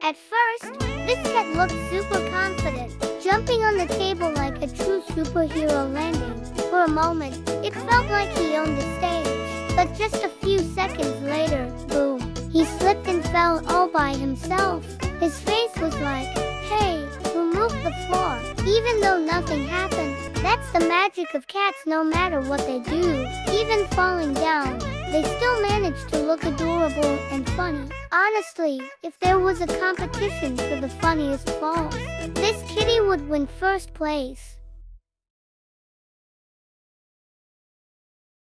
At first, this cat looked super confident, jumping on the table like a true superhero landing. For a moment, it felt like he owned the stage. But just a few seconds later, boom, he slipped and fell all by himself. His face was like, "Hey, who moved the floor?" Even though nothing happened. That's the magic of cats. No matter what they do, even falling down, they still manage to look adorable and funny. Honestly, if there was a competition for the funniest falls, this kitty would win first place.